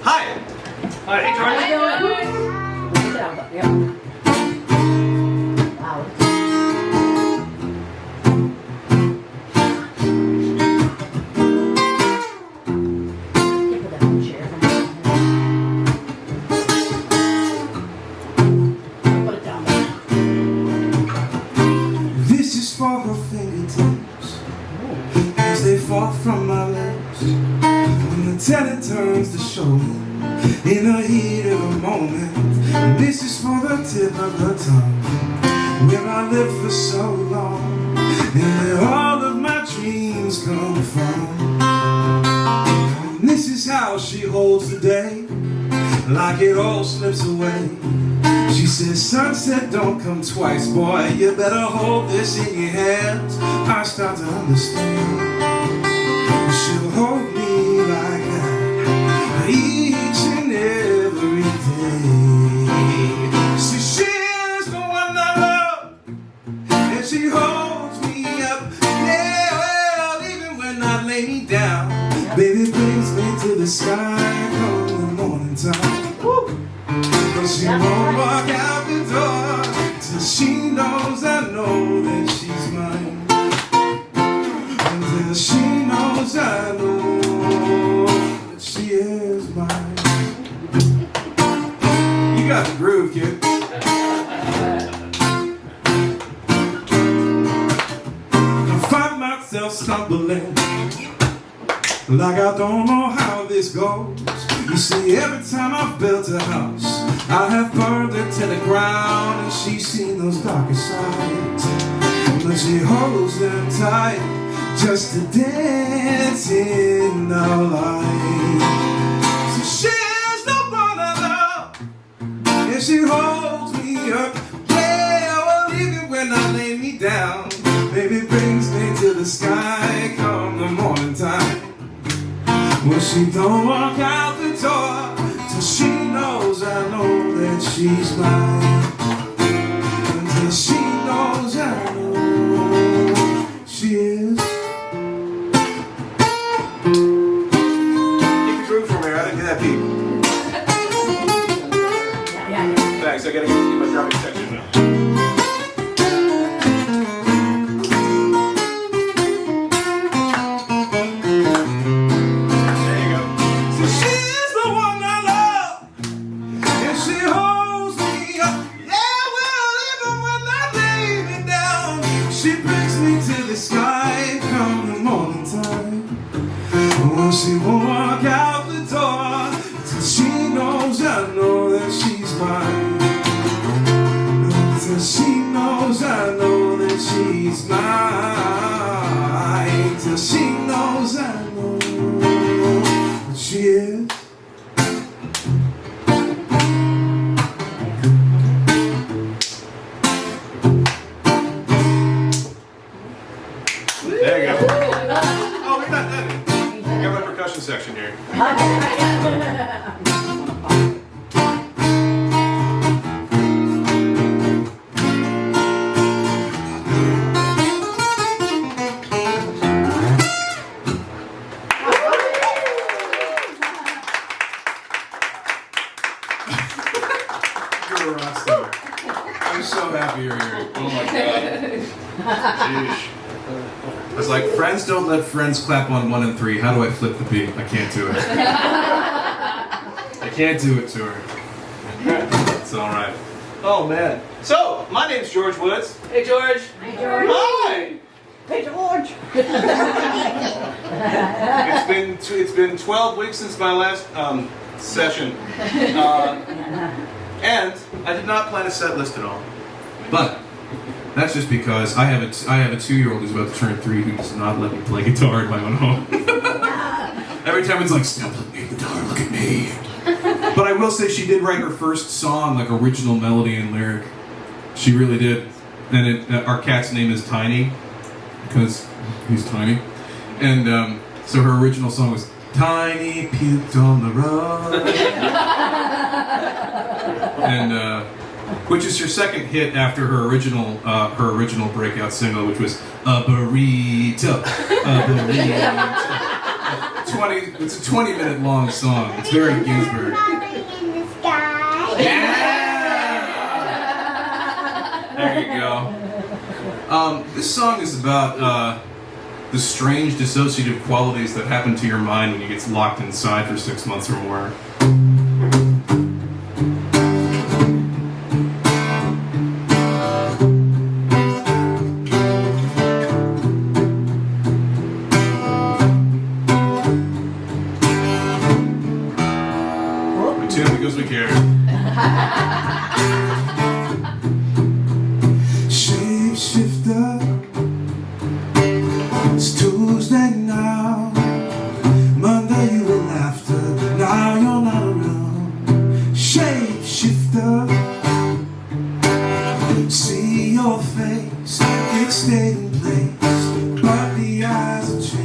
Hi. Hi, hey, Jordan. How you doing? Sit down, yeah. Wow. You put that in the chair. Put it down there. This is for her fingertips as they fall from my lips. When the tenant turns to shoulder in the heat of a moment. And this is for the tip of her tongue where I lived for so long and where all of my dreams come from. And this is how she holds the day like it all slips away. She says, sunset don't come twice, boy, you better hold this in your hands. I start to understand. She'll hold me like that each and every day. See, she's the one I love, and she holds me up. Yeah, well, even when I lay me down, baby brings me to the sky come the morning time. Woo! But she won't walk out the door till she knows I know that she's mine. Until she knows I know that she is mine. You got the groove, kid. I find myself stumbling like I don't know how this goes. You see, every time I've built a house, I have burned it to the ground, and she's seen those darker sides. But she holds them tight just to dance in the light. So she's the one I love, and she holds me up. Yeah, well, even when I lay me down, baby brings me to the sky come the morning time. Well, she don't walk out the door till she knows I know that she's mine. Until she knows I know she is. Keep the groove for me, I didn't get that beat. Yeah. Thanks, I gotta get my drumming section now. She brings me to the sky come the morning time. Well, she won't walk out the door till she knows I know that she's mine. Till she knows I know that she's mine. Till she knows I know that she is. There you go. Oh, we're not done. I got my percussion section here. You're a rock star. I'm so happy you're here. Oh my god. Sheesh. It's like, friends don't let friends clap on 1 and 3. How do I flip the beat? I can't do it. I can't do it to her. It's alright. Oh man. So, my name's George Woods. Hey George. Hey, George. Hi! Hey, George. It's been 12 weeks since my last session. And I did not plan a set list at all. But that's just because I have a 2-year-old who's about to turn 3 who does not let me play guitar in my own home. Every time it's like, stop playing guitar, look at me. But I will say she did write her first song, like original melody and lyric. She really did. And our cat's name is Tiny, because he's tiny. And so her original song was Tiny Puked on the Rug. And which is her second hit after her original breakout single, which was A Burrito, A Burrito. It's It's a 20-minute long song. It's very Ginsberg. In the sky. Yeah! There you go. This song is about the strange dissociative qualities that happen to your mind when you get locked inside for 6 months or more. Because we care. Shapeshifter, it's Tuesday now. Monday you were laughter, now you're not around. Shapeshifter, see your face, it stayed in place, but the eyes have changed.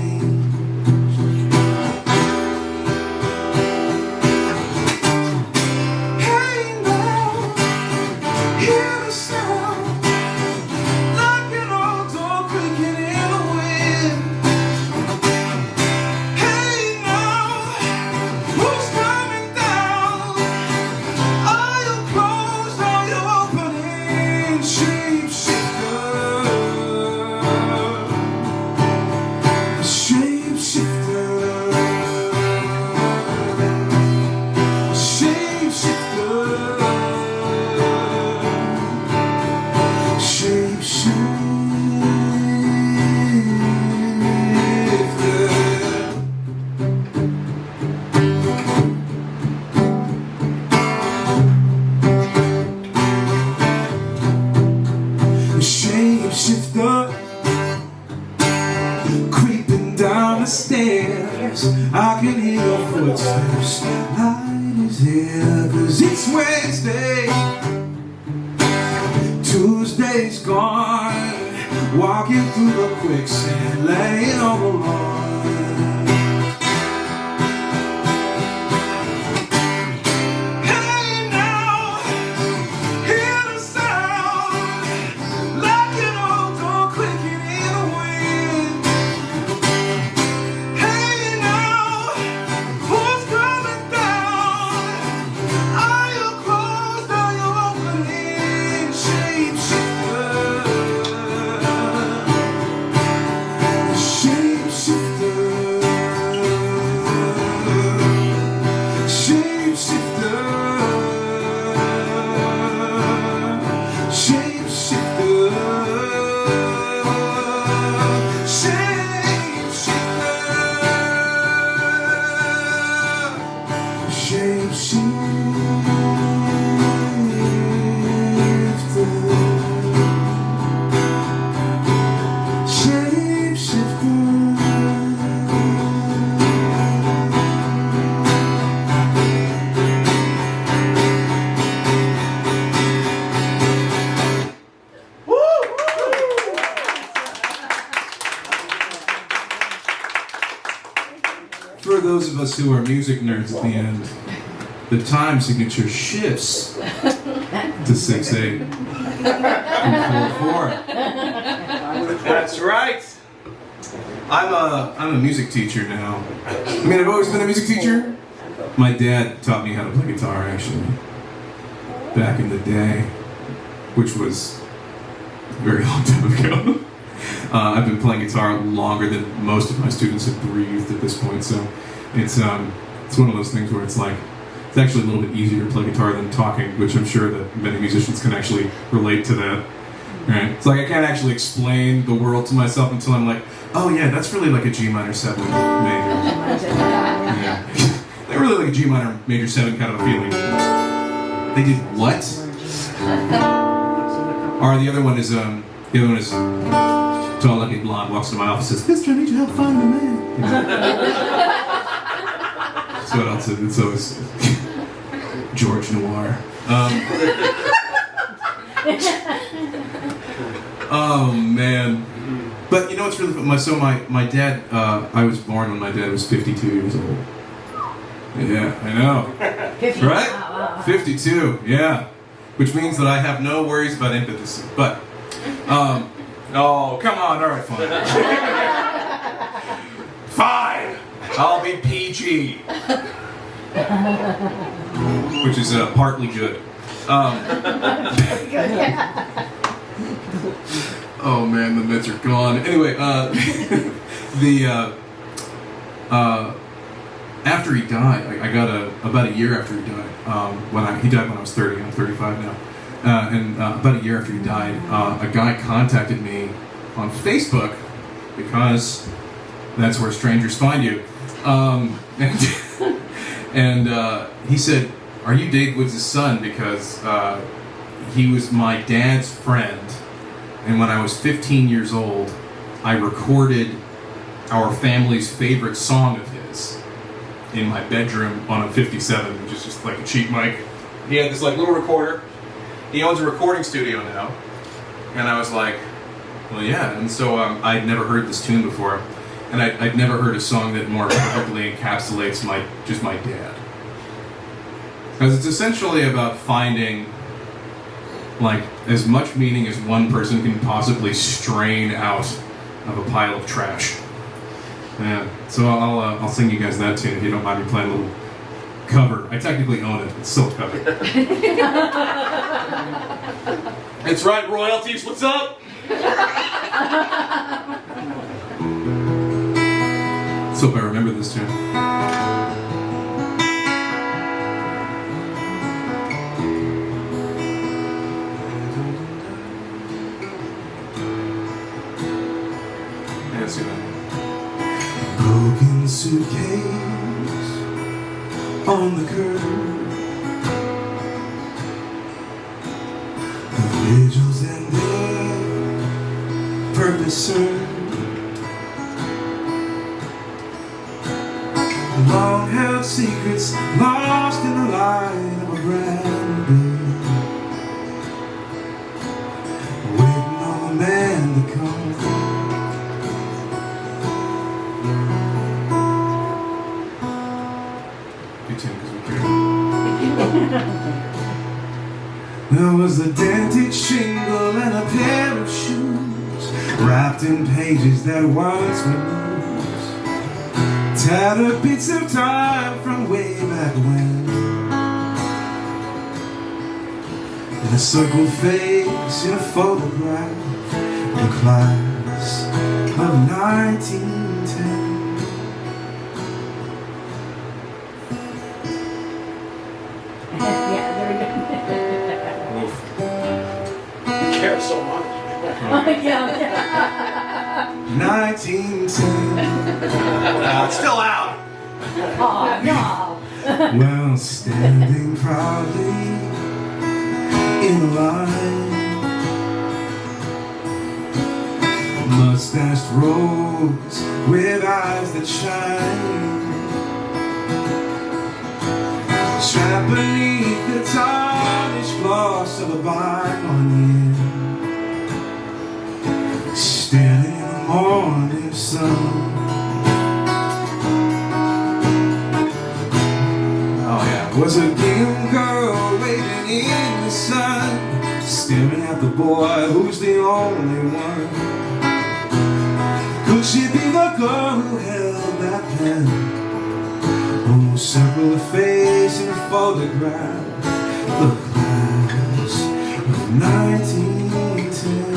Shapeshifter, creeping down the stairs, I can hear your footsteps. Light is here, 'cause it's Wednesday, Tuesday's gone, walking through the quicksand, laying on the lawn. For those of us who are music nerds at the end, the time signature shifts to 6/8 and 4/4. That's right. I'm a music teacher now. I mean, I've always been a music teacher. My dad taught me how to play guitar, actually, back in the day, which was a very long time ago. I've been playing guitar longer than most of my students have breathed at this point, so it's one of those things where it's like, it's actually a little bit easier to play guitar than talking, which I'm sure that many musicians can actually relate to that. Right? It's like I can't actually explain the world to myself until I'm like, oh yeah, that's really like a G minor 7 major. Yeah. They really like a G minor major 7 kind of a feeling. They did what? Or the other one is tall, lucky blonde walks into my office and says, "Mister, I need your help finding a man." That's what else it's always George Noir. Oh man. But you know what's really fun? My dad, I was born when my dad was 52 years old. Yeah, I know. 50. Right? Wow. 52, yeah. Which means that I have no worries about impotency. But, oh, come on, alright, fine. Fine! I'll be PG. Which is partly good. Oh man, the meds are gone. Anyway, after he died, I got about a year after he died. He died when I was 30. I'm 35 now. And about a year after he died, a guy contacted me on Facebook because that's where strangers find you. And he said, "Are you Dave Woods' son?" Because he was my dad's friend, and when I was 15 years old, I recorded our family's favorite song of his in my bedroom on a 57, which is just like a cheap mic. He had this like little recorder. He owns a recording studio now, and I was like, well, yeah. And so I'd never heard this tune before, and I'd never heard a song that more perfectly encapsulates my dad. Because it's essentially about finding like as much meaning as one person can possibly strain out of a pile of trash. Yeah. So I'll sing you guys that tune if you don't mind me playing a little cover. I technically own it. It's still a cover. It's right, royalties. What's up? Let's hope I remember this tune. Broken suitcase on the curb. The vigils and their purpose served. Long-held secrets lost in the light of a brand new day. Waiting on the man to come. There was a dented shingle and a pair of shoes wrapped in pages that once were news. Tattered bits of time from way back when. And a circled face in a photograph. The class of 1910. Yeah, very good. Care so much. Yeah. 1910. It's still out. Oh, no. Well, standing proudly in a line, mustached rose with eyes that shine. Trapped beneath the tarnished gloss of a bygone year, standing in the morning sun. Oh yeah, was a gingham girl waiting in the sun, staring at the boy who's the only one. Could she be the girl who held that pen? Almost circle a face in a photograph. The class of 1910.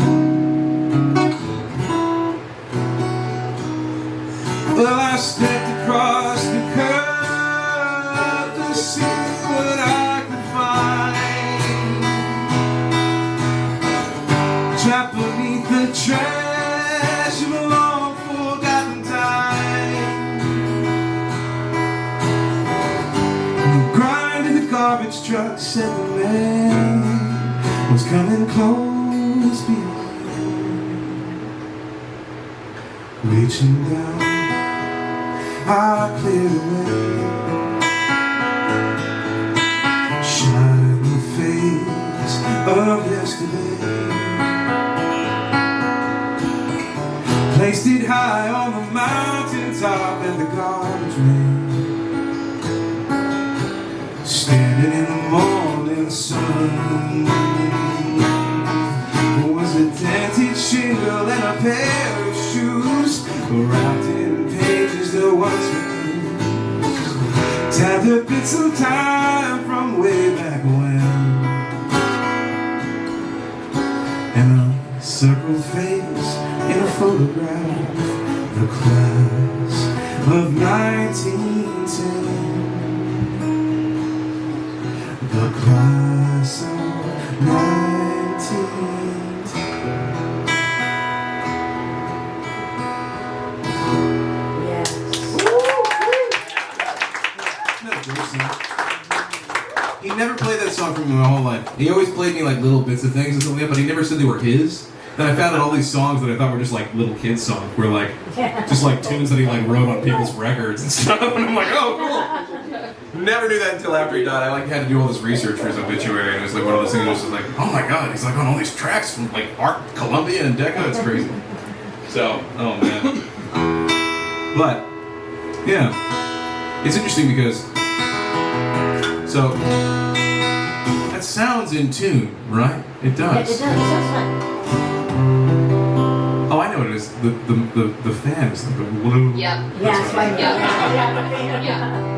Well, I stepped across the curb to see what I could find. Trapped beneath the trash of a long forgotten time. Garbage truck said the man was coming close behind. Reaching down, I cleared away, shine the face of yesterday. Placed it high on the mountaintop and the garbage man, standing in the morning sun. Was a dented shingle and a pair of shoes wrapped in pages that once were new. gathered bits of time from way back when, and a circled face in a photograph, the class of 1910, the class of 1910. Yes. He never played that song for me my whole life. He always played me like little bits of things and stuff like that, but he never said they were his. Then I found that all these songs that I thought were just like little kids songs were like just like tunes that he like wrote on people's records and stuff. And I'm like, oh, cool. Never knew that until after he died. I like had to do all this research for his obituary, and it was like one of those things. That was like, oh my god, he's like on all these tracks from like Art, Columbia, and Decca. It's crazy. So, oh man. But yeah, it's interesting because so that sounds in tune, right? It Yeah, it does. does. It sounds fun. Oh, I know what it is. The fan is like a blue. Yep. Yeah, it's fine. Yeah. Yeah.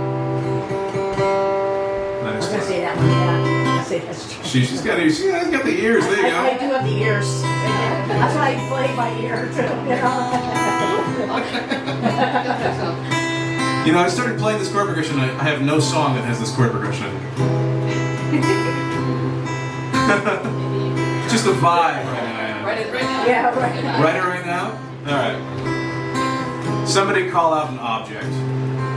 I was gonna say that one. Yeah. I say that's true. She's got the ears. There you I go. do have the ears. That's why I play by ear too. You know, I started playing this chord progression. I have no song that has this chord progression. Just a vibe right now. Write it right now. Yeah, right. Write it right now? Alright. Somebody call out an object.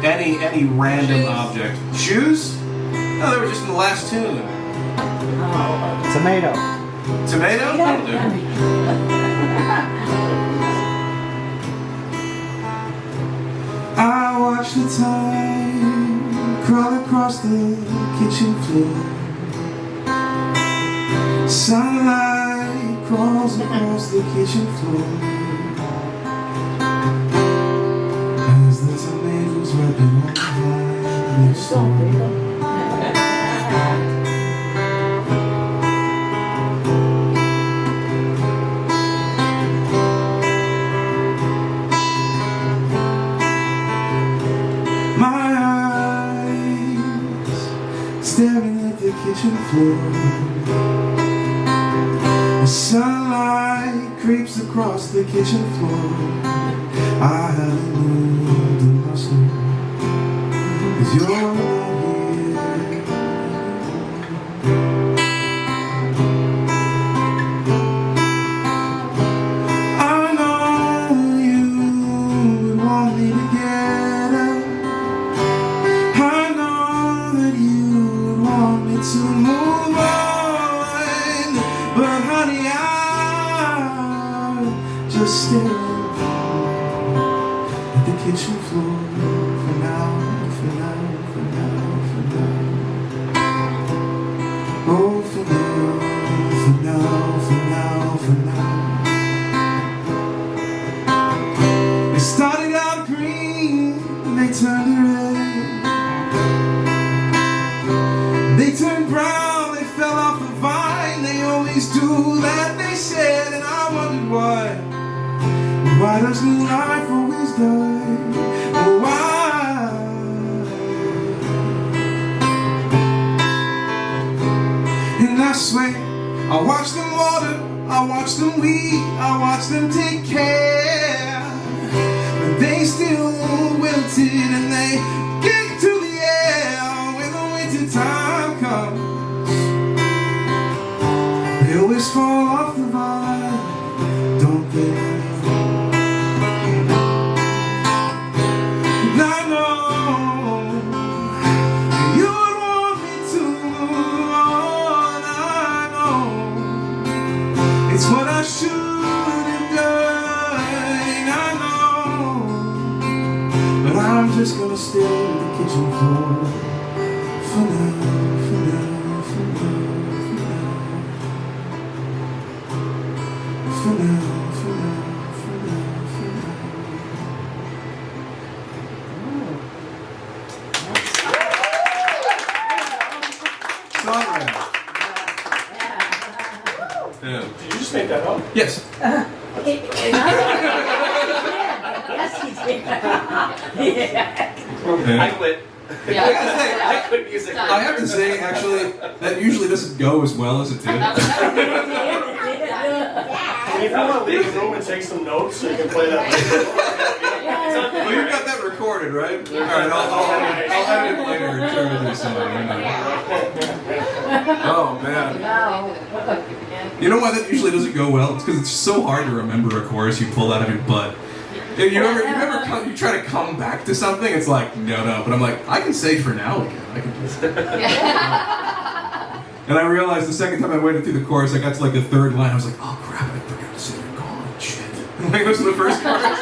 Any random Shoes. object. Shoes? No, they were just in the last tune. Tomato. Tomato? That'll do. I watch the time crawl across the kitchen floor. Sunlight crawls across the kitchen floor as the tomatoes ripen on the vine next door. My eyes staring at the kitchen floor. The sunlight creeps across the kitchen floor. I haven't moved a muscle 'cause you're not here. I know you would want me to get up. I know that you would want me to move on, but honey, I'm just staring at the kitchen floor for now, for now, for now, for now. Oh, for now, for now, for now, for now. It started out green, and they turned red. They turned brown, they fell off the vine. They always do that, they said, and I wondered why. Why does new life always die? Oh, why? And I swear, I watch them water, I watch them weed, I watch them take care. But they still wilted and they get to the air when the winter time comes. They always fall off the vine, don't they? And I know you would want me to move on. I know it's what I should have done. I know, but I'm just gonna stay at the kitchen floor for now, for now, for now, for now, for now, for now, for now, for now. Songwriter. Yeah. Did you just make that up? Yes. Yes, he did. Yeah. I quit. I gotta say, I couldn't use it. I have to say, actually, that usually doesn't go as well as it did. And if you want to leave the room and take some notes so you can play that later. Well, you've got that recorded, right? All right, I'll edit it later and turn it into a song. Oh man! You know why that usually doesn't go well? It's because it's so hard to remember a chorus you pull out of your butt. If you try to come back to something, it's like no. But I'm like, I can say for now again. I can just. And I realized the second time I waited through the chorus, I got to like the third line. I was like, oh crap! I forgot to say you're gone. Shit. Like this is the first chorus.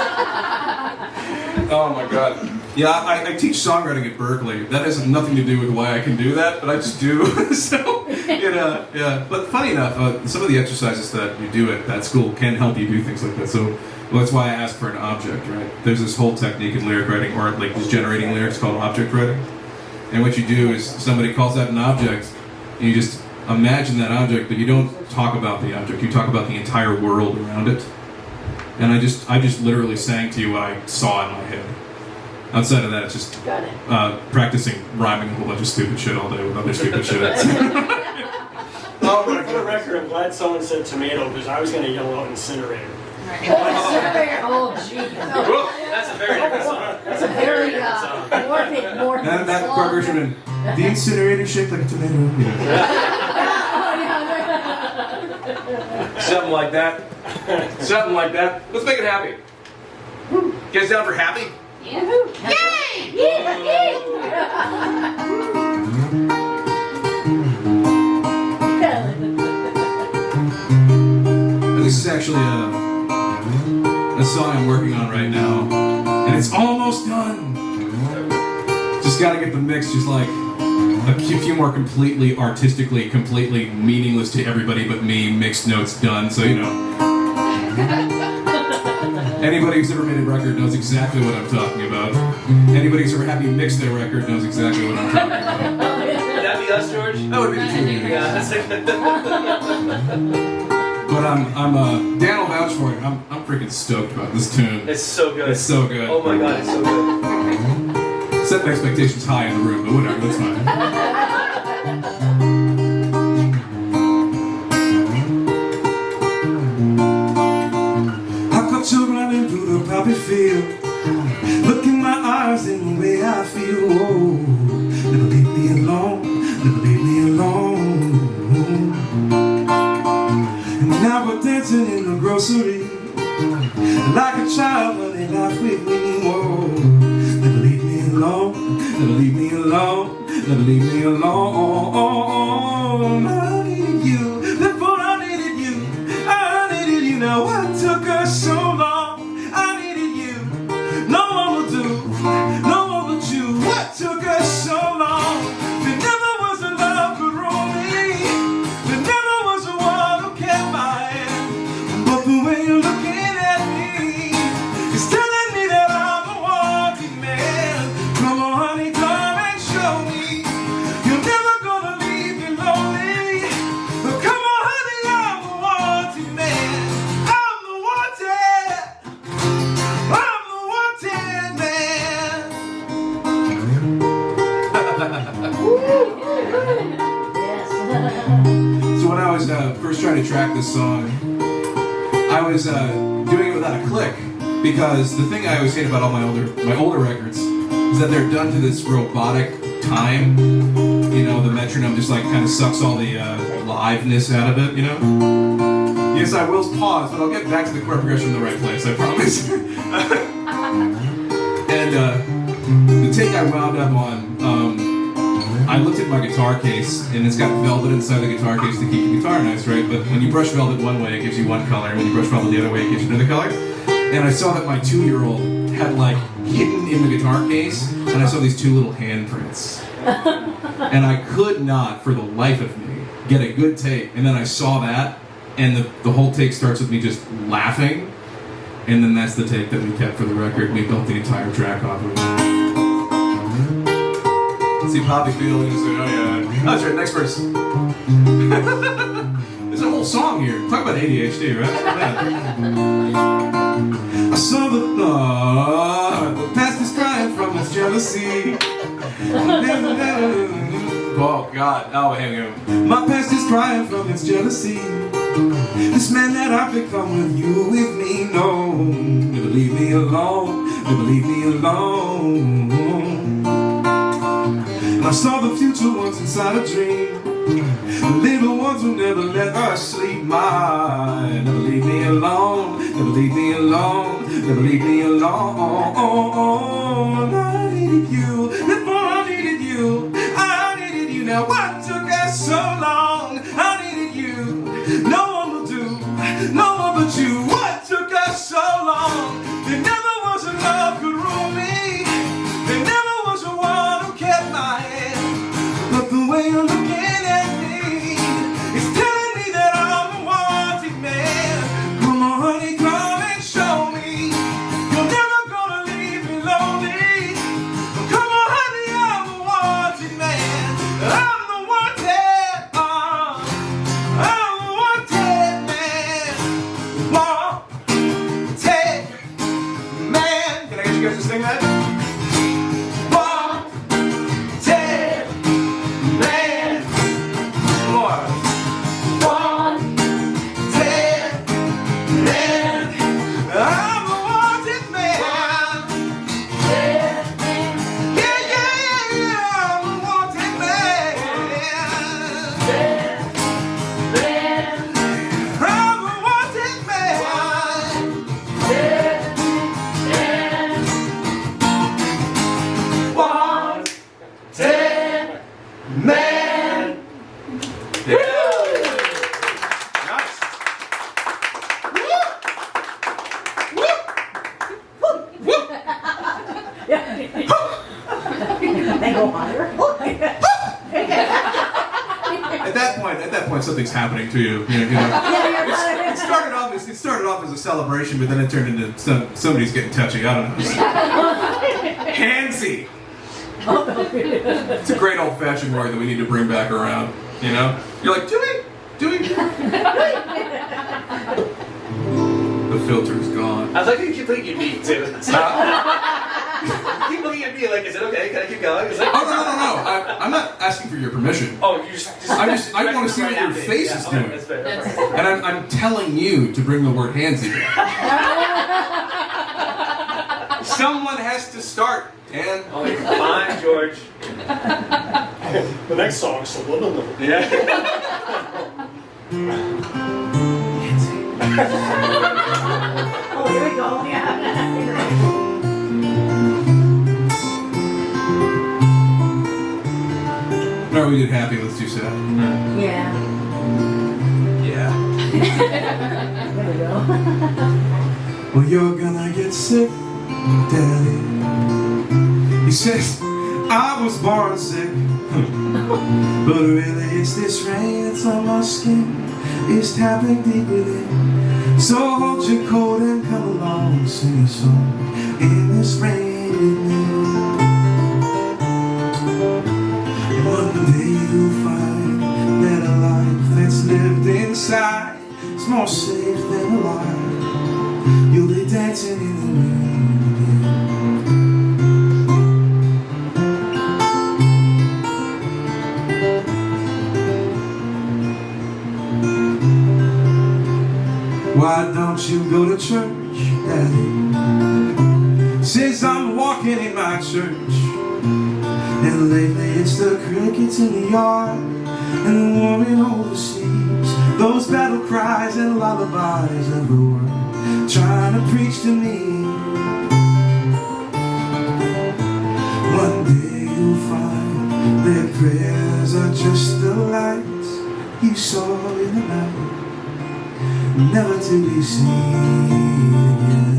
Oh my god. Yeah, I teach songwriting at Berkeley. That has nothing to do with why I can do that, but I just do. So, yeah. But funny enough, some of the exercises that you do at that school can help you do things like that. So, well, that's why I asked for an object, right? There's this whole technique in lyric writing, or like just generating lyrics called object writing. And what you do is somebody calls out an object, and you just imagine that object, but you don't talk about the object. You talk about the entire world around it. And I just literally sang to you what I saw in my head. Outside of that, it's just practicing rhyming a whole bunch of stupid shit all day with other stupid shit. Oh, for the record, I'm glad someone said tomato because I was going to yell out incinerator. Oh, jeez. That's a very different song. That's a very morbid. That part version in the incinerator shaped like a tomato. Something like that. Something like that. Let's make it happy. You guys down for happy? Yeah. Yay! This is actually a song I'm working on right now, and it's almost done. Just gotta get the mix just like a few more completely artistically, completely meaningless to everybody but me mixed notes done, so you know. Anybody who's ever made a record knows exactly what I'm talking about. Anybody who's ever had me mix their record knows exactly what I'm talking about. Would that be us, George? That would be the truth. Yeah, that's like But Dan will vouch for it. I'm freaking stoked about this tune. It's so good. It's so good. Oh my god, it's so good. Setting expectations high in the room, but whatever, that's fine. Children running through the poppy field, look in my eyes and the way I feel. Oh, never leave me alone, never leave me alone. And now we're dancing in the grocery, like a child running life with me. Oh, never leave me alone, never leave me alone, never leave me alone. I needed you, before I needed you, I needed you. Now what took us so long? I needed you, no one will do, no one but you. What took us so long? There never was a love could rule me, there never was a one who kept my hand. But the way you're looking at me is telling me that I'm a wanted man. Come on honey, come and show me you're never gonna leave me lonely. Come on honey, I'm a wanted man. I'm the wanted man. Yes. So when I was first trying to track this song, I was doing it without a click, because the thing I always hate about all my older records is that they're done to this robotic time. You know, the metronome just like kind of sucks all the liveness out of it, you know? Yes, I will pause, but I'll get back to the chord progression in the right place, I promise. And the take I wound up on, I looked at my guitar case, and it's got velvet inside the guitar case to keep the guitar nice, right? But when you brush velvet one way, it gives you one color, and when you brush velvet the other way, it gives you another color. And I saw that my 2-year-old had like hidden in the guitar case, and I saw these two little handprints. And I could not, for the life of me, get a good take. And then I saw that, and the whole take starts with me just laughing. And then that's the take that we kept for the record. We built the entire track off of it. See Poppy feel and just say, oh yeah. That's right, next verse. There's a whole song here. Talk about ADHD, right? I saw the past is crying from its jealousy. Oh God! Oh, hang on. My past is crying from its jealousy. This man that I've become with you, with me, no. Never leave me alone, never leave me alone. And I saw the future once inside a dream. The little ones who never let us sleep. My, never leave me alone, never leave me alone, never leave me alone. I needed you, before I needed you, I needed you. Now what took us so long? I needed you, no one will do, no one but you. What took us so long? There never was a love could rule me. There never was a one who kept my hand. But the way you're looking at me is telling me that I'm a wanted man. Come on, honey, come and show me you're never gonna leave me lonely. Come on, honey, I'm a wanted man. I'm the wanted, I'm the wanted man. Wanted man. Can I get you guys to sing that? They go higher. At that point, something's happening to you. You know. It started off as a celebration, but then it turned into somebody's getting touchy. I don't know. Handsy. It's a great old-fashioned word that we need to bring back around. You know, you're like, do we? The filter's gone. I was like, you keep looking at me too. Keep looking at me like, is it okay? Can I keep going? Like, Oh no! I'm not asking for your permission. oh, you just I want to see what your face is doing. That's fair. And I'm telling you to bring the word handsy back. Someone has to start, and Oh, you're fine, George. The next song, Subliminal. Yeah. Oh, here we go. Yeah. Alright, we did happy. Let's do sad. Yeah. Yeah. There we go. Well, you're gonna get sick, Daddy. He says, I was born sick. But really it's this rain that's on my skin. It's tapping deep within. So hold your coat and come along, sing a song in this rain with me. One day you'll find that a life that's lived inside is more safe than alive. You'll be dancing in the rain again. Why don't you go to church, Daddy? Says I'm walking in my church. And lately it's the crickets in the yard and the woman overseas. Those battle cries and lullabies of the world trying to preach to me. One day you'll find their prayers are just the lights you saw in the night, never to be seen again.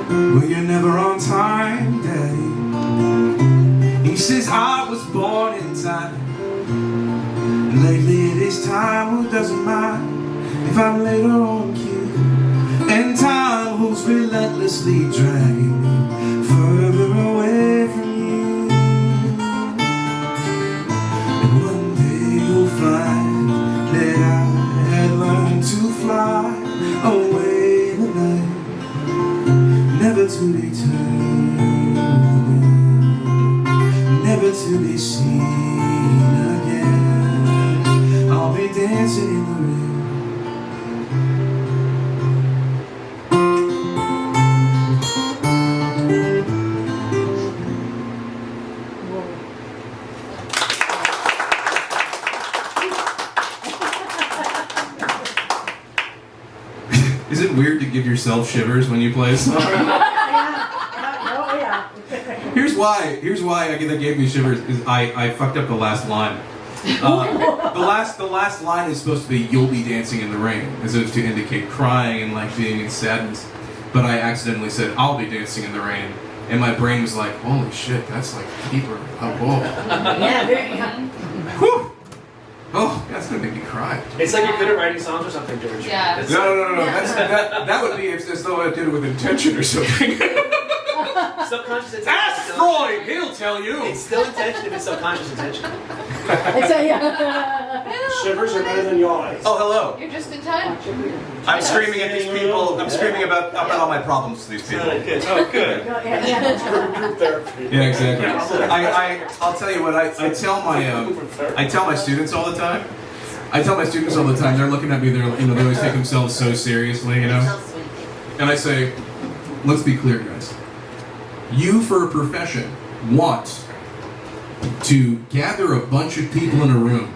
Well, you're never on time, Daddy. He says I was born in time. And lately it is time who doesn't mind if I'm later on cue. And time who's relentlessly dragging me further away from you. And one day you'll find that I had learned to fly away tonight, never to return, never to be seen again. I'll be dancing in the rain. Is it weird to give yourself shivers when you play a song? Oh, yeah. Here's why that gave me shivers is I fucked up the last line. The last line is supposed to be "You'll be dancing in the rain," as if to indicate crying and like being in sadness. But I accidentally said "I'll be dancing in the rain," and my brain was like, "Holy shit, that's like deeper." Oh, whoa. Yeah, very, yeah. Whew. Oh, that's gonna make me cry. It's like you're good at writing songs or something, George. Yeah. It's- No. That would be as though I did it with intention or something. Subconscious intention. Ask Freud, he'll tell you. It's still intention if it's subconscious intention. It's a, yeah. Shivers are better than yawns. Oh, hello. You're just in time. I'm screaming at these people. I'm screaming about all my problems to these people. Good. Oh, good. Yeah. Group therapy. Yeah, exactly. I'll tell you what I tell my students all the time. They're looking at me. They always take themselves so seriously, you know. And I say, let's be clear, guys. You, for a profession, want to gather a bunch of people in a room,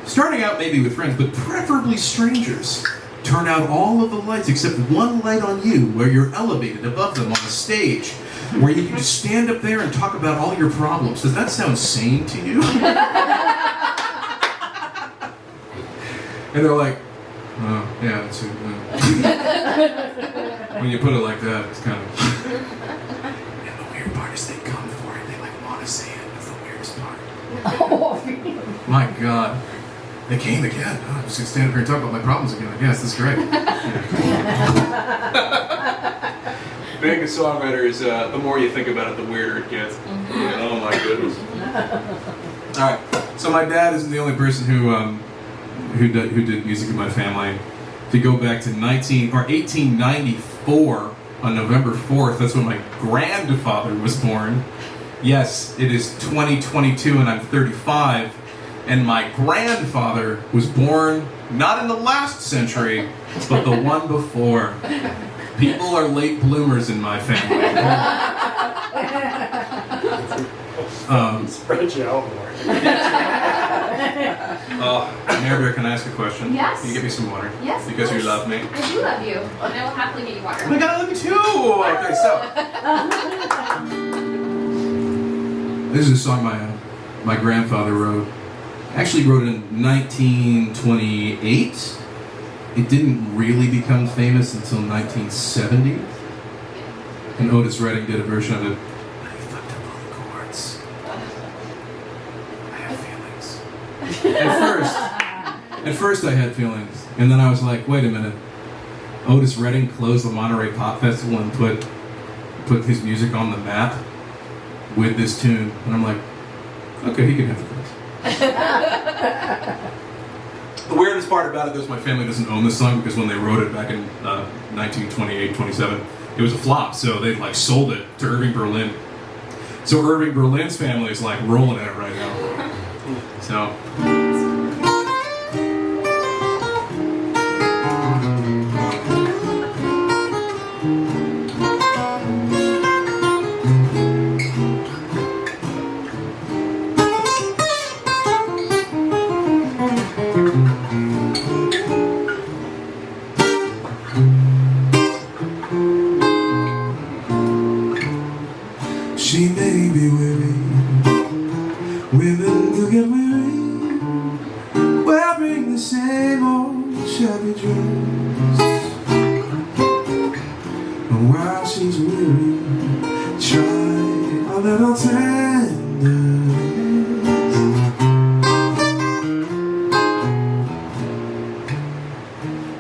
starting out maybe with friends, but preferably strangers. Turn out all of the lights except one light on you, where you're elevated above them on a stage, where you can just stand up there and talk about all your problems. Does that sound sane to you? And they're like, oh, yeah, that's it. When you put it like that, it's kind of... And the weird part is they come for it. They like want to say it. That's the weirdest part. My God. They came again. Oh, I'm just going to stand up here and talk about my problems again. I guess. That's great. Being a songwriter is, the more you think about it, the weirder it gets. Oh my goodness. Alright, so my dad isn't the only person who did music in my family. If you go back to 1894, on November 4th, that's when my grandfather was born. Yes, it is 2022 and I'm 35. And my grandfather was born not in the last century, but the one before. People are late bloomers in my family. Spread you out more. Mayor Bear, can I ask a question? Yes. Can you give me some water? Yes, of Because you course. love me. I do love you, and I will happily give you water. Oh my God, I love you too! Okay, so. This is a song my grandfather wrote. Actually wrote it in 1928. It didn't really become famous until 1970. And Otis Redding did a version of it. I fucked up all the chords. I have feelings. At first I had feelings. And then I was like, wait a minute. Otis Redding closed the Monterey Pop Festival and put his music on the map with this tune. And I'm like, okay, he can have this. The weirdest part about it is my family doesn't own this song because when they wrote it back in 1928, 27, it was a flop. So they like sold it to Irving Berlin. So Irving Berlin's family is like rolling in it right now. So. She may be weary, women do get weary, wearing the same old shabby dress. And while she's weary, try a little tenderness.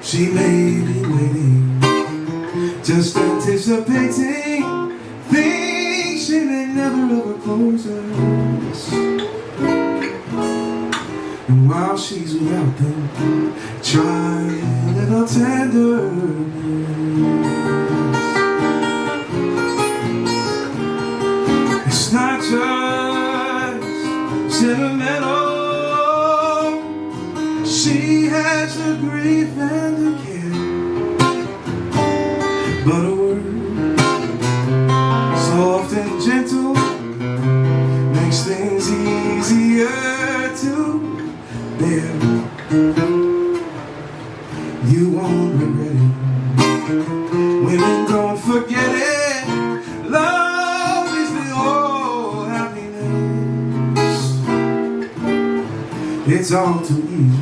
She may be waiting just in roses. And while she's without them, try a little tenderness. It's not just sentimental. She has the grief and the care, but a word, soft and gentle, makes things easier to bear. You won't regret it. Women, don't forget it. Love is the whole happiness. It's all too easy.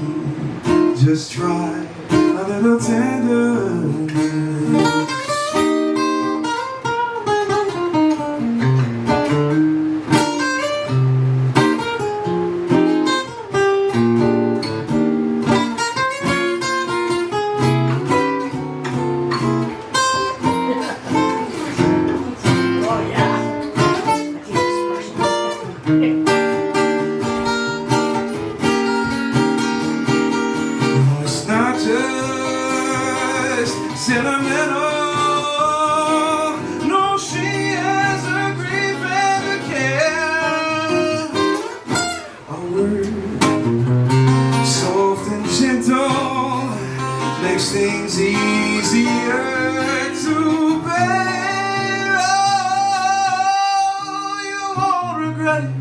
Just try a little tenderness. Oh, yeah. It's not just sentimental. No, she has a grief and a care. A word, soft and gentle, makes things easier to bear. Oh, you won't regret it.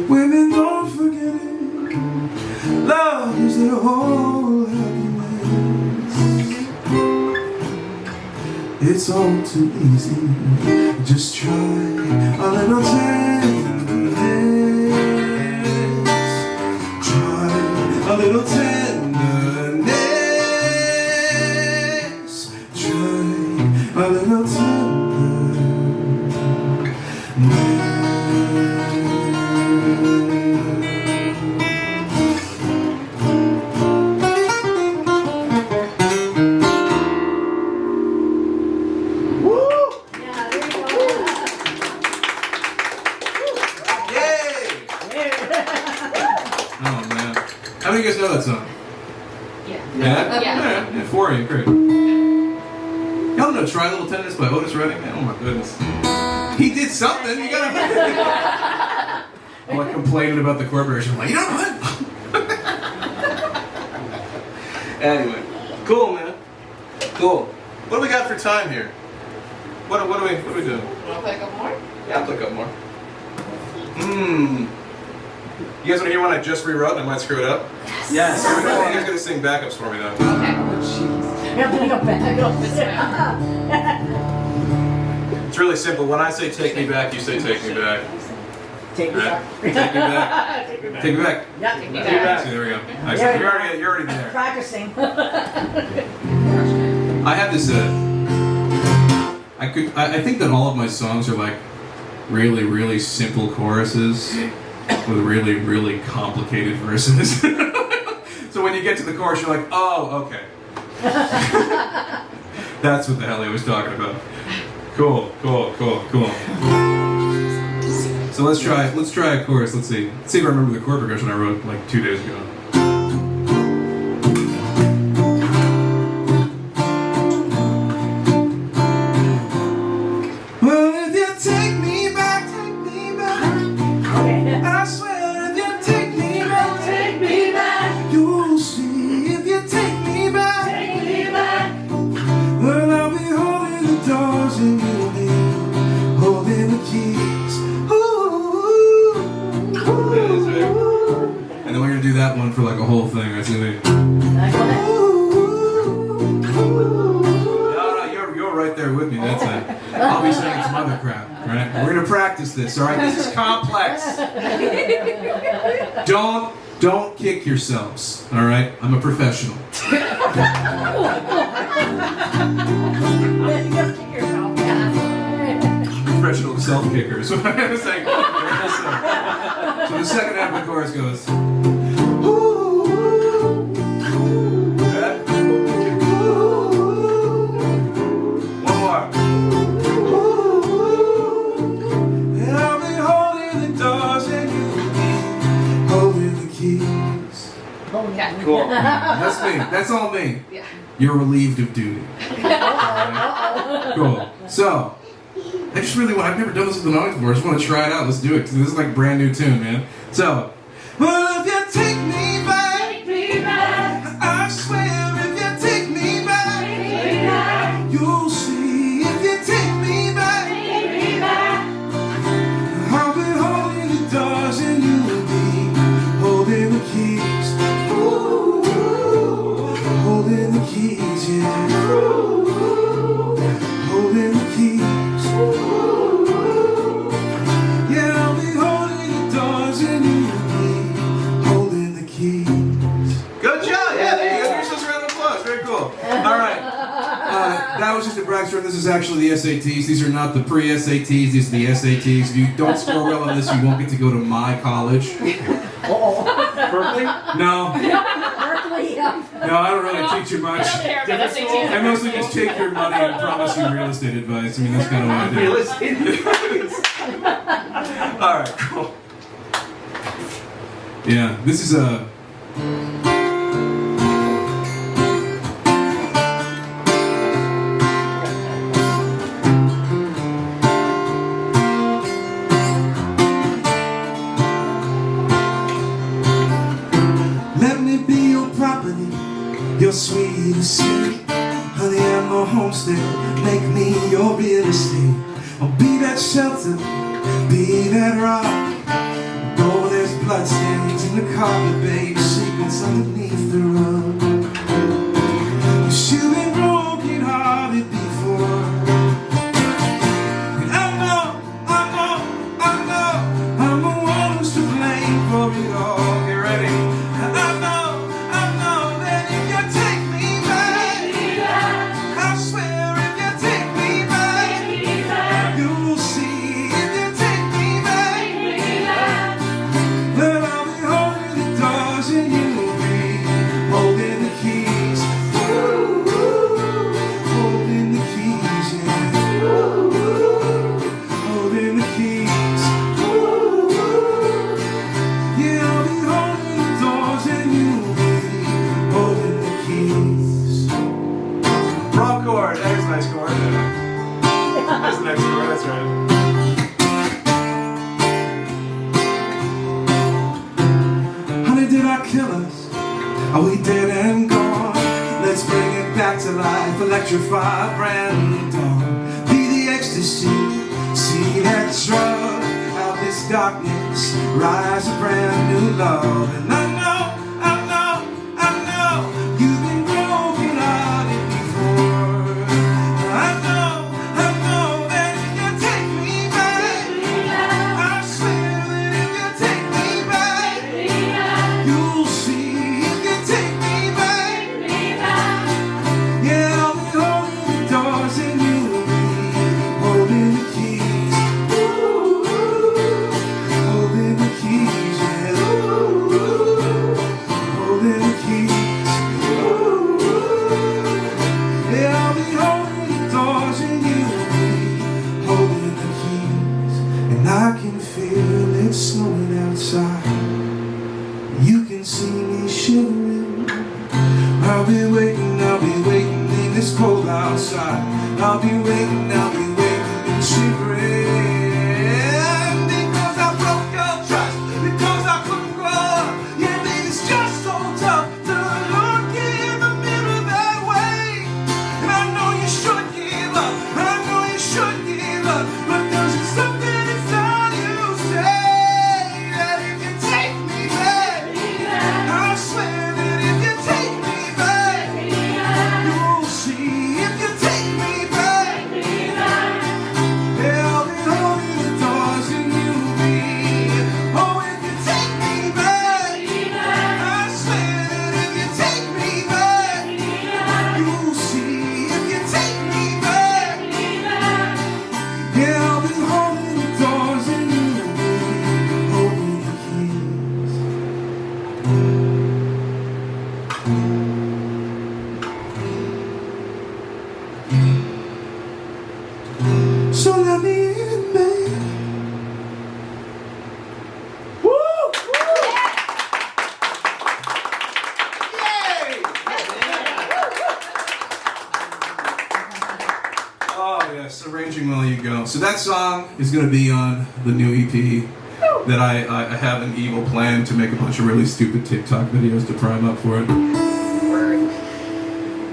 Women, don't forget it. Love is the whole happiness. It's all too easy. Just try a little tenderness. Try a little tenderness. Try a little Yeah, there you go. Yay! Oh man. How many of you guys know that song? Yeah. Yeah? Yeah. Yeah, 4 of you, great. Y'all know Try a Little Tenderness by Otis Redding? Oh my goodness. He did something, you gotta. I'm like complaining about the chord version. I'm like, you know what? Anyway. Cool, man. Cool. What do we got for time here? What are we doing? Wanna play a couple more? Yeah, I'll play a couple more. You guys want to hear one I just rewrote? I might screw it up. Yes. Here we go. You guys gotta sing backups for me though. Okay. Yeah, bring it back up. It's really simple. When I say take me back, you say take me back. Take me Right? back. Take me back. Take me back. Take me back. Yeah, Take me Take me back. back. See, there we go. Yeah. Excellent. You're already there. Practicing. I have this. I think that all of my songs are like really, really simple choruses with really, really complicated verses. So when you get to the chorus, you're like, oh, okay. That's what the hell he was talking about. Cool. So let's try a chorus. Let's see if I remember the chord progression I wrote like 2 days ago. Well, if you take me back, Okay. I swear if you take me Take me back. you'll see. If you take me back, Take me back. well, I'll be holding the doors and you'll be holding the keys. Ooh, Yeah, that's right. And then we're gonna do that one for like a whole thing. That's gonna be. No, you're right there with me. That's it. I'll be saying some other crap, right? We're gonna practice this, all right? This is complex. Don't kick yourselves, all right? I'm a professional. You gotta kick yourself. Professional self-kickers. What I'm saying. So the second half of the chorus goes. Okay? One more. And I'll be cool. That's me. That's all me. Yeah. You're relieved of duty. Cool. So, I just really want, I've never done this with an audience before. I just want to try it out. Let's do it. 'Cause this is like a brand new tune, man. So, well, if you take me back, I swear if you take me back, you'll see if you take me back. I'll be holding the doors and you'll be holding the keys. Ooh, holding the keys, yeah. Holding the keys. Yeah, I'll be holding the doors and you'll be holding the keys. Good job! Yeah, there you go. Here's just a round of applause. Very cool. All right. That was just a brag story. This is actually the SATs. These are not the pre-SATs. These are the SATs. If you don't score well on this, you won't get to go to my college. Berkeley? No. Berkeley. No, I don't really teach you much. Different school? I mostly just take your money and promise you real estate advice. I mean, that's kind of what I do. Real estate. All right, cool. Yeah, this is a. Let me be your property, your sweet and sweet. Honey, I'm a homestead, make me your real estate. I'll be that shelter, be that rock. Though there's bloodstains in the carpet, babe, secrets underneath the rug. You've been broken hearted before. And I know, I'm the one who's to blame for it all. Get ready. I know that if you take me back, I swear if you take me back, you'll see if you take me back, that I'll be holding the doors and you'll be holding the keys. Holding the keys, yeah. Holding the keys. Yeah, I'll be holding the doors and you'll be holding the keys. Wrong chord. There's a nice chord. There's the next chord. That's right. Honey, did I kill us? Are we dead and gone? Let's bring it back to life. Electrify, brand new dawn. Be the ecstasy. See that drug out this darkness. Rise a brand new love. And I know, you've been broken hearted before. I know that if you take me back, I swear that if you take me back, you'll see if you take me back. Yeah, I'll be holding the doors and you'll be holding the keys. Holding the keys, yeah. Holding the keys. Yeah, I'll be holding the doors and you'll be holding the keys. And I can feel it snowing outside. You can see me shivering. I'll be waiting in this cold outside. I'll be waiting and shivering. Because I broke your trust, because I couldn't grow up. Yeah, baby, it's just so tough to look in the mirror that way. And I know you should give up, but there's something inside you say that if you take me back, I swear that if you take me back, you'll see if you take me back. So that song is going to be on the new EP that I have an evil plan to make a bunch of really stupid TikTok videos to prime up for it.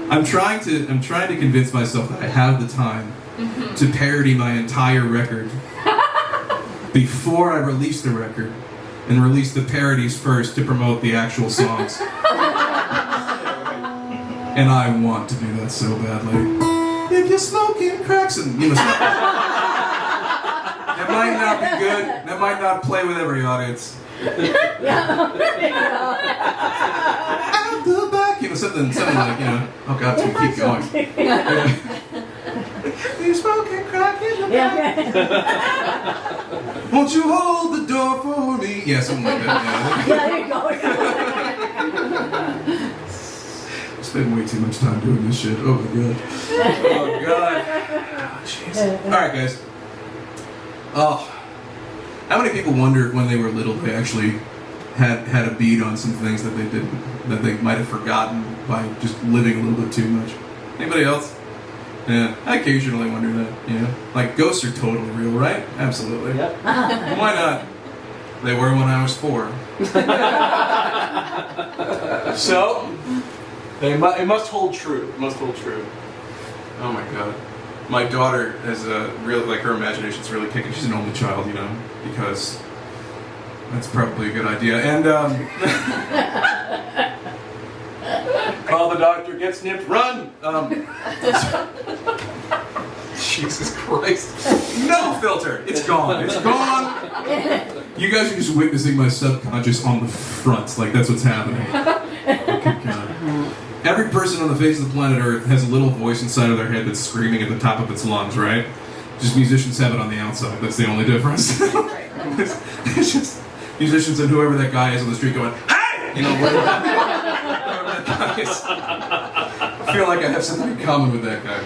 I'm trying to convince myself that I have the time to parody my entire record before I release the record, and release the parodies first to promote the actual songs. And I want to do that so badly. If you're smoking cracks and that might not be good. That might not play with every audience. Out the back, something like, oh God, to keep going. You're smoking crack in the back. Won't you hold the door for me? Yeah, something like that. Yeah, there you go. Spend way too much time doing this shit. Oh my God. Oh God. Oh, jeez. All right, guys. Oh, how many people wonder if when they were little they actually had a beat on some things that they might have forgotten by just living a little bit too much? Anybody else? Yeah, I occasionally wonder that. Like ghosts are totally real, right? Absolutely. Yep. Why not? They were when I was 4. So, it must hold true. It must hold true. Oh my God. My daughter has her imagination's really kicking. She's an only child, because that's probably a good idea. And Call the doctor, get snipped, run! Jesus Christ. No filter. It's gone. It's gone. You guys are just witnessing my subconscious on the front. Like, that's what's happening. Okay, God. Every person on the face of the planet Earth has a little voice inside of their head that's screaming at the top of its lungs, right? Just musicians have it on the outside. That's the only difference. It's just musicians and whoever that guy is on the street going, hey! Whatever that guy is. I feel like I have something in common with that guy.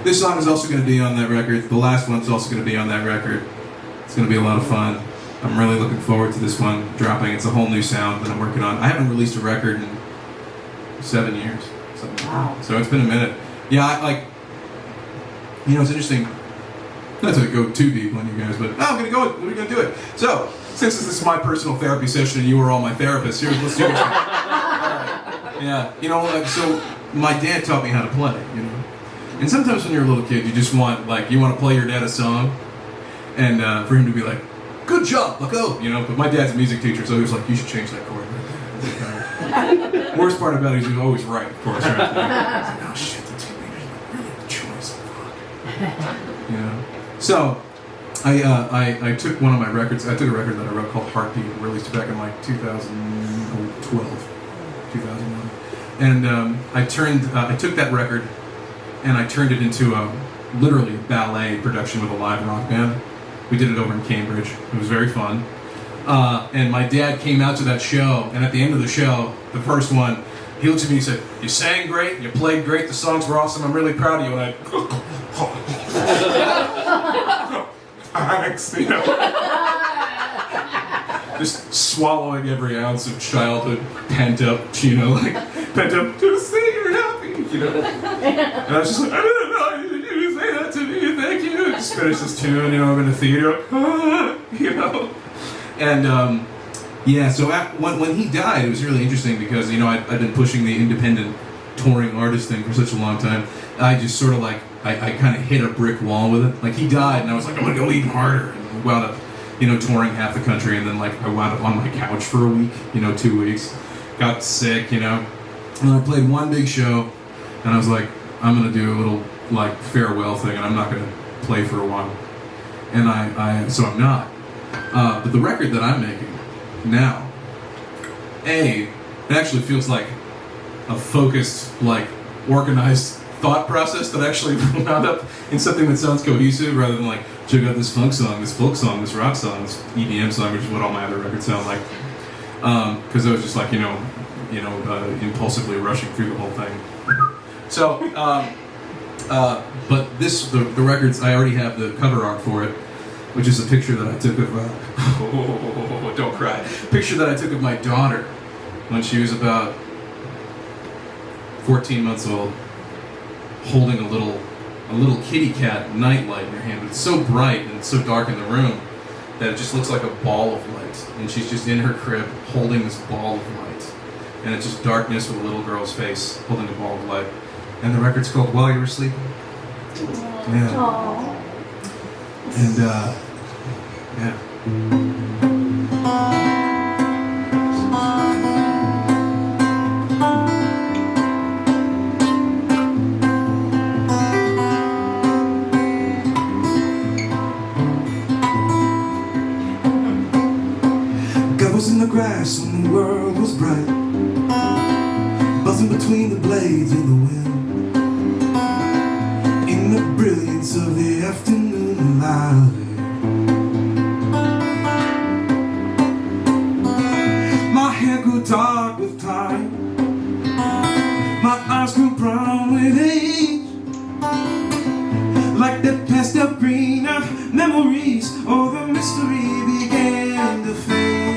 This song is also going to be on that record. The last one's also going to be on that record. It's going to be a lot of fun. I'm really looking forward to this one dropping. It's a whole new sound that I'm working on. I haven't released a record in 7 years. Wow. So it's been a minute. Yeah, it's interesting. Not to go too deep on you guys, but I'm going to go. We're going to do it. So, since this is my personal therapy session and you are all my therapists, let's do this. Yeah, so my dad taught me how to play, And sometimes when you're a little kid, you just want to play your dad a song, and for him to be like, good job, Bucko, But my dad's a music teacher, so he was like, you should change that chord. Worst part about it is he was always right, of course. Right? I was like, oh shit, that's gonna be really the choice. Fuck. So I took one of my records. I took a record that I wrote called Heartbeat, and released it back in 2001, and I took that record and I turned it into literally a ballet production with a live rock band. We did it over in Cambridge. It was very fun. And my dad came out to that show, and at the end of the show, the first one, he looked at me and he said, you sang great, you played great, the songs were awesome, I'm really proud of you. And thanks, just swallowing every ounce of childhood pent up, to say you're happy, And I was just like, I don't know, you say that to me, thank you. Just finish this tune, I'm in the theater, And so when he died, it was really interesting because I'd been pushing the independent touring artist thing for such a long time. I just sort of I kind of hit a brick wall with it. Like, he died, and I was like, I'm gonna go even harder, and we wound up touring half the country, and then I wound up on my couch for a week, 2 weeks, got sick, and I played one big show, and I was like, I'm gonna do a little farewell thing, and I'm not gonna play for a while, and so I'm not. But the record that I'm making now, it actually feels like a focused, organized thought process that actually wound up in something that sounds cohesive rather than check out this funk song, this folk song, this rock song, this EDM song, which is what all my other records sound like. Because I was just impulsively rushing through the whole thing. So, but the records, I already have the cover art for it, which is a picture that I took of, don't cry, picture that I took of my daughter when she was about 14 months old, holding a little a little kitty cat nightlight in her hand, but it's so bright and it's so dark in the room that it just looks like a ball of light. And she's just in her crib holding this ball of light. And it's just darkness with a little girl's face holding the ball of light. And the record's called While You Were Sleeping. Yeah. Aww. And, yeah. God was in the grass when the world was bright, buzzing between the blades of the wind, in the brilliance of the afternoon light. My hair grew dark with time, my eyes grew brown with age, like the pastel green of memories, oh, the mystery began to fade.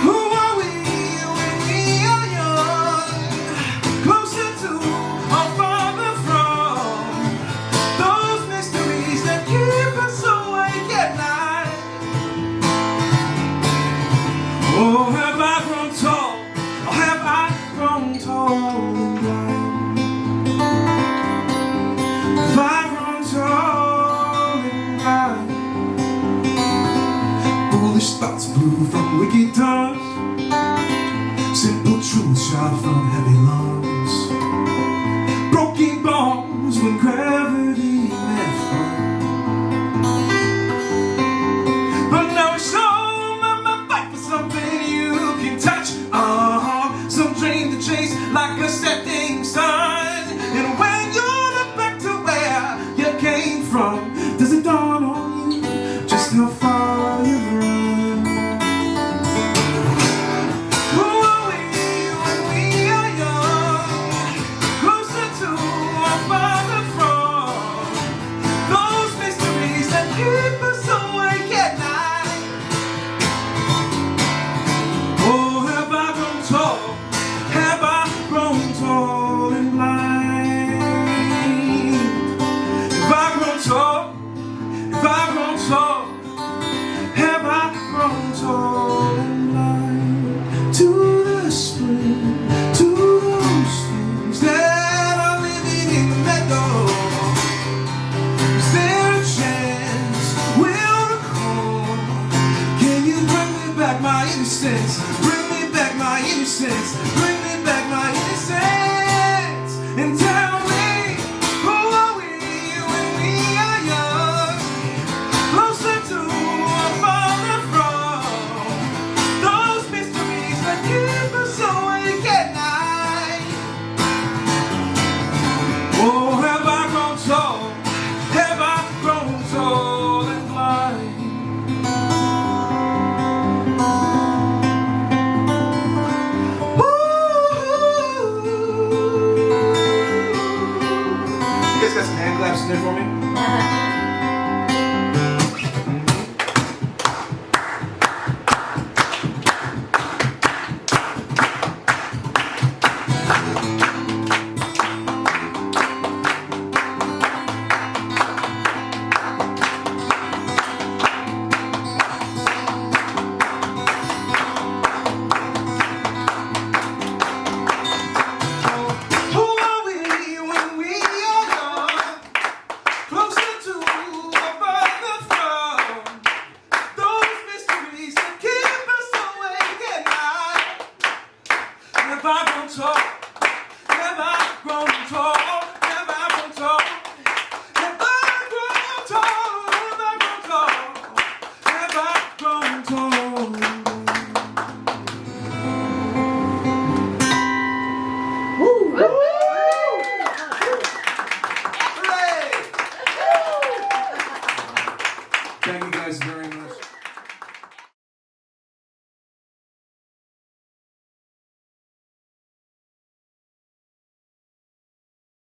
Who are we when we are young, closer to or farther from those mysteries that keep us awake at night? Oh, have I grown tall, or have I grown tall and blind? Have I grown tall and blind? Foolish thoughts flew from wicked tongues, simple truths shot from heavy lungs, broken bones when gravity met fun. But now it's all my fight for something you can touch, some dream to chase like a setting sun. And when you look back to where you came from, does it dawn on you just how far you've run? Who are we when we are young, closer to or farther from those mysteries that keep us awake at night? Oh, have I grown tall? Have I grown tall and blind? Have I grown tall? Have I grown tall? Have I grown tall and blind to the spring, to those things that are living in the meadow? Is there a chance we'll recall? Can you bring me back my innocence? Bring me back my innocence. Bring me back my innocence. And tell me, who are we when we are young, closer to or farther from those mysteries that keep us awake at night? Oh, have I grown tall? Have I grown tall and blind? You guys got some hand claps in there for me?